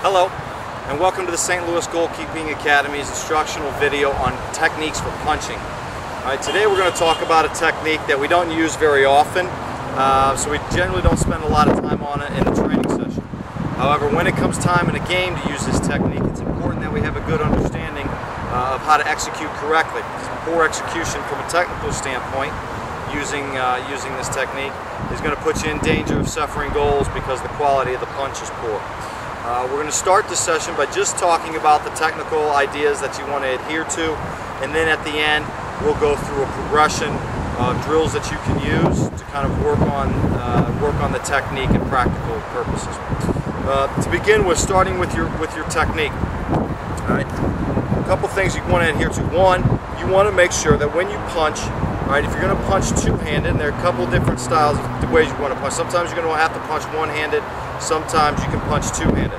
Hello, and welcome to the St. Louis Goalkeeping Academy's instructional video on techniques for punching. Alright, today we're going to talk about a technique that we don't use very often, so we generally don't spend a lot of time on it in a training session. However, when it comes time in a game to use this technique, it's important that we have a good understanding of how to execute correctly. Poor execution from a technical standpoint using this technique is going to put you in danger of suffering goals because the quality of the punch is poor. We're going to start this session by just talking about the technical ideas that you want to adhere to, and then at the end we'll go through a progression of drills that you can use to kind of work on the technique and practical purposes. To begin with, starting with your technique. All right, a couple things you want to adhere to. One, you want to make sure that when you punch, all right, if you're going to punch two-handed, and there are a couple different styles of the ways you want to punch. Sometimes you're going to have to punch one-handed. Sometimes you can punch two-handed.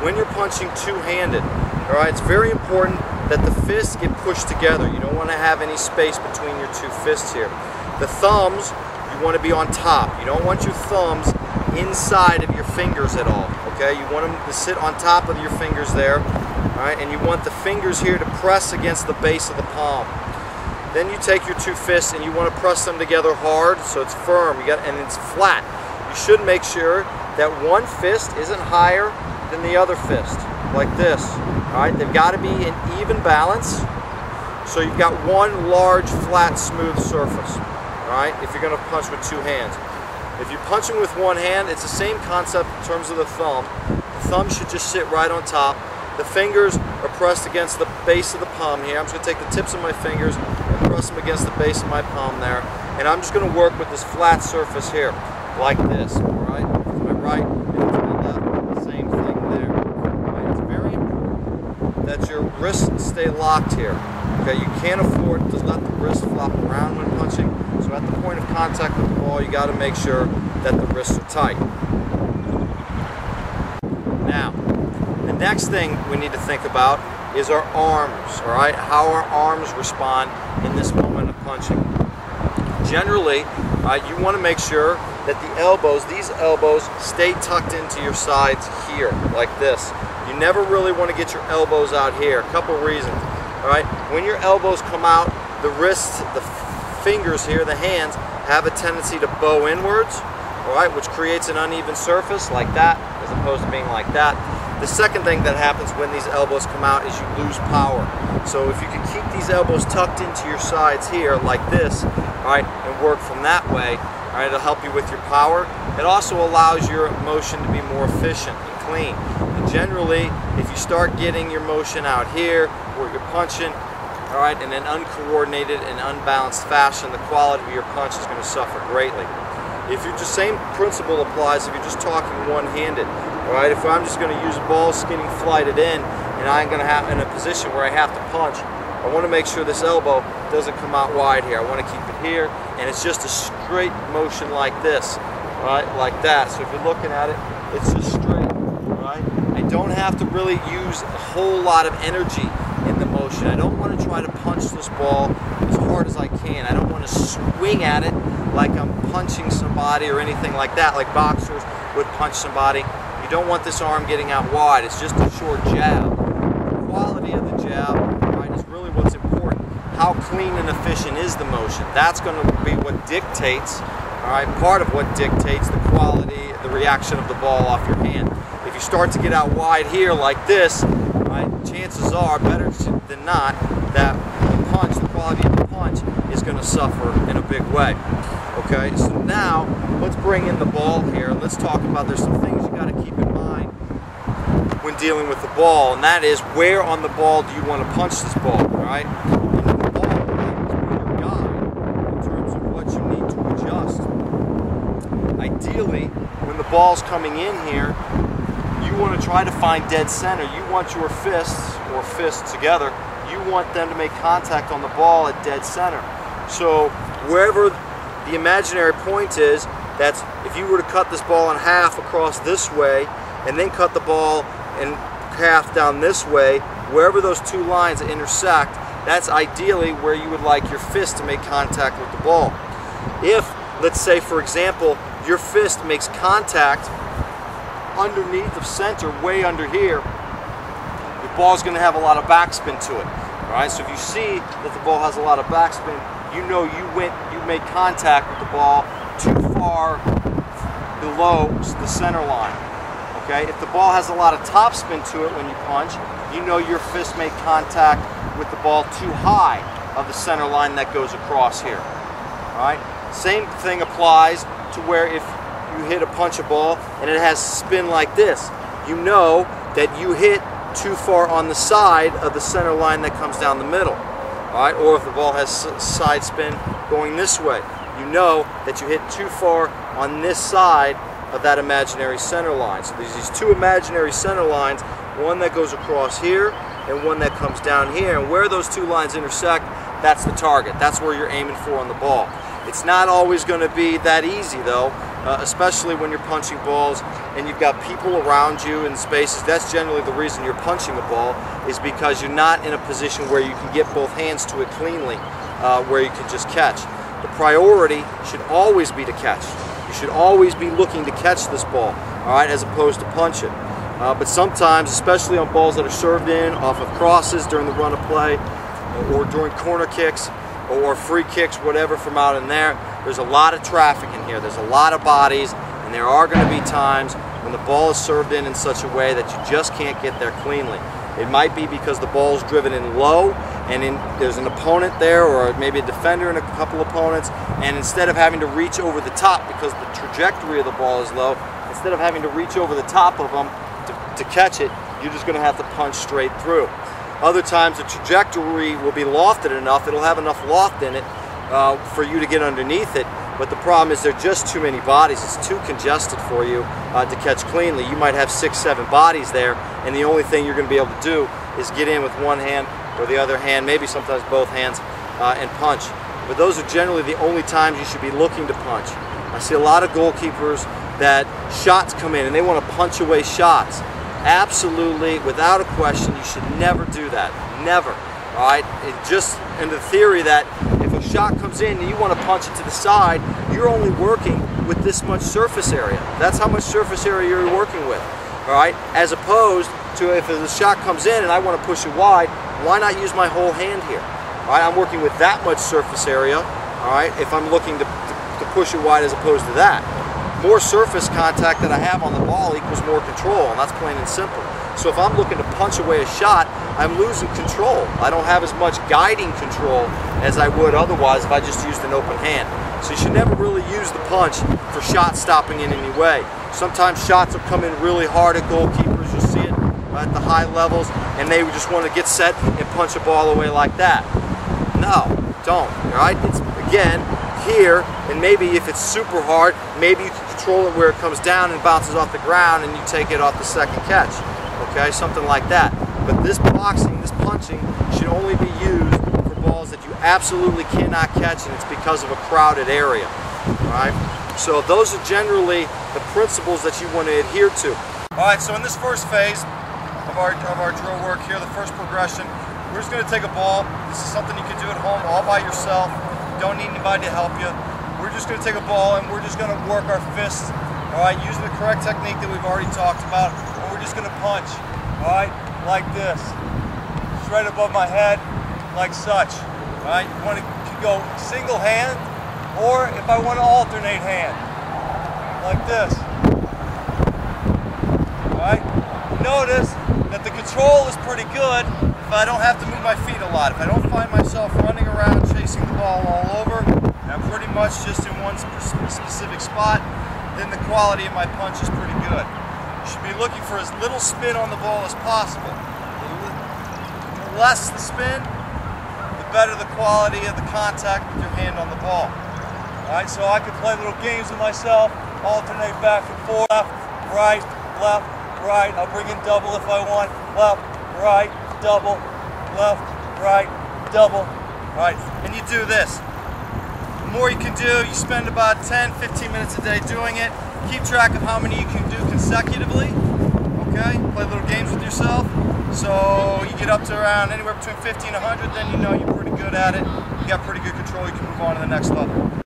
When you're punching two-handed, all right, it's very important that the fists get pushed together. You don't want to have any space between your two fists here. The thumbs, you want to be on top. You don't want your thumbs inside of your fingers at all. Okay, you want them to sit on top of your fingers there. All right, and you want the fingers here to press against the base of the palm. Then you take your two fists and you want to press them together hard so it's firm. And it's flat. You should make sure that one fist isn't higher than the other fist, like this. All right, they've got to be in even balance. So you've got one large, flat, smooth surface. All right, if you're going to punch with two hands. If you're punching with one hand, it's the same concept in terms of the thumb. The thumb should just sit right on top. The fingers are pressed against the base of the palm here. I'm just going to take the tips of my fingers and press them against the base of my palm there. And I'm just going to work with this flat surface here, like this. All right, to my right and to my left, same thing there. All right, it's very important that your wrists stay locked here. Okay, you can't afford to let the wrist flop around when punching. So at the point of contact with the ball, you got to make sure that the wrists are tight. Now, the next thing we need to think about is our arms, all right? How our arms respond in this moment of punching. Generally, you want to make sure that the elbows, these elbows, stay tucked into your sides here, like this. You never really want to get your elbows out here. A couple reasons, all right? When your elbows come out, the wrists, the fingers here, the hands, have a tendency to bow inwards, all right, which creates an uneven surface like that, as opposed to being like that. The second thing that happens when these elbows come out is you lose power. So if you can keep these elbows tucked into your sides here like this, all right, and work from that way, all right, it'll help you with your power. It also allows your motion to be more efficient and clean. And generally, if you start getting your motion out here where you're punching, all right, in an uncoordinated and unbalanced fashion, the quality of your punch is going to suffer greatly. If you're just, same principle applies if you're just talking one-handed. All right, if I'm just going to use ball skinning flighted in and I'm going to have in a position where I have to punch, I want to make sure this elbow doesn't come out wide here. I want to keep it here, and it's just a straight motion like this, right, like that. So if you're looking at it, it's just straight, right? I don't have to really use a whole lot of energy in the motion. I don't want to try to punch this ball as hard as I can. I don't want to swing at it like I'm punching somebody or anything like that, like boxers would punch somebody. You don't want this arm getting out wide. It's just a short jab. The quality of the jab, right, is really what's important. How clean and efficient is the motion? That's going to be what dictates, all right, part of what dictates the quality, the reaction of the ball off your hand. If you start to get out wide here like this, right, chances are, better than not, that the punch, the quality of the punch, is going to suffer in a big way. Okay, so now let's bring in the ball here and let's talk about, there's some things you got to keep in mind when dealing with the ball, and that is, where on the ball do you want to punch this ball, all right? And the ball is your guide in terms of what you need to adjust. Ideally, when the ball's coming in here, you want to try to find dead center. You want your fists, or fists together, you want them to make contact on the ball at dead center. So wherever the imaginary point is, that's if you were to cut this ball in half across this way and then cut the ball in half down this way, wherever those two lines intersect, that's ideally where you would like your fist to make contact with the ball. If, let's say for example, your fist makes contact underneath of center, way under here, your ball is going to have a lot of backspin to it. All right, so if you see that the ball has a lot of backspin, you know you made contact with the ball too far below the center line. Okay, if the ball has a lot of topspin to it when you punch, you know your fist made contact with the ball too high of the center line that goes across here. All right, same thing applies to where if you hit a punch a ball and it has spin like this, you know that you hit too far on the side of the center line that comes down the middle. All right, or if the ball has side spin going this way, you know that you hit too far on this side of that imaginary center line. So there's these two imaginary center lines, one that goes across here and one that comes down here, and where those two lines intersect, that's the target. That's where you're aiming for on the ball. It's not always going to be that easy though, especially when you're punching balls and you've got people around you in spaces. That's generally the reason you're punching a ball, is because you're not in a position where you can get both hands to it cleanly, where you can just catch. The priority should always be to catch. You should always be looking to catch this ball, all right, as opposed to punch it. But sometimes, especially on balls that are served in off of crosses during the run of play, or during corner kicks, or free kicks, whatever, from out in there, there's a lot of traffic in here. There's a lot of bodies, and there are going to be times when the ball is served in such a way that you just can't get there cleanly. It might be because the ball is driven in low, and there's an opponent there, or maybe a defender and a couple opponents, and instead of having to reach over the top because the trajectory of the ball is low, instead of having to reach over the top of them to catch it, you're just going to have to punch straight through. Other times the trajectory will be lofted enough, it'll have enough loft in it for you to get underneath it, but the problem is there are just too many bodies. It's too congested for you to catch cleanly. You might have 6, 7 bodies there, and the only thing you're going to be able to do is get in with one hand or the other hand, maybe sometimes both hands, and punch. But those are generally the only times you should be looking to punch. I see a lot of goalkeepers that shots come in and they want to punch away shots. Absolutely, without a question, you should never do that. Never. All right? Just in the theory that if a shot comes in and you want to punch it to the side, you're only working with this much surface area. That's how much surface area you're working with. All right? As opposed to if the shot comes in and I want to push it wide, why not use my whole hand here? All right? I'm working with that much surface area. All right? If I'm looking to push it wide as opposed to that. More surface contact that I have on the ball equals more control, and that's plain and simple. So if I'm looking to punch away a shot, I'm losing control. I don't have as much guiding control as I would otherwise if I just used an open hand. So you should never really use the punch for shot stopping in any way. Sometimes shots will come in really hard at goalkeepers. You'll see it at the high levels, and they just want to get set and punch a ball away like that. No, don't. All right? It's, again, here, and maybe if it's super hard, maybe you can control it where it comes down and bounces off the ground and you take it off the second catch. Okay, something like that. But this boxing, this punching, should only be used for balls that you absolutely cannot catch, and it's because of a crowded area. Alright? So those are generally the principles that you want to adhere to. Alright, so in this first phase of our drill work here, the first progression, we're just going to take a ball. This is something you can do at home all by yourself. Don't need anybody to help you. We're just going to take a ball and we're just going to work our fists, all right, using the correct technique that we've already talked about. And we're just going to punch, all right, like this, straight above my head, like such. All right, you want to go single hand, or if I want to alternate hand, like this. All right, notice that the control is pretty good if I don't have to move my feet a lot. If I don't find myself running around chasing the ball all over, and I'm pretty much just in one specific spot, then the quality of my punch is pretty good. You should be looking for as little spin on the ball as possible. The less the spin, the better the quality of the contact with your hand on the ball. Alright, so I can play little games with myself, alternate back and forth, left, right, I'll bring in double if I want, left, right, double, left, right, double. Alright, and you do this. The more you can do, you spend about 10-15 minutes a day doing it. Keep track of how many you can do consecutively. Okay, play little games with yourself. So you get up to around anywhere between 50 and 100, then you know you're pretty good at it. You got pretty good control, you can move on to the next level.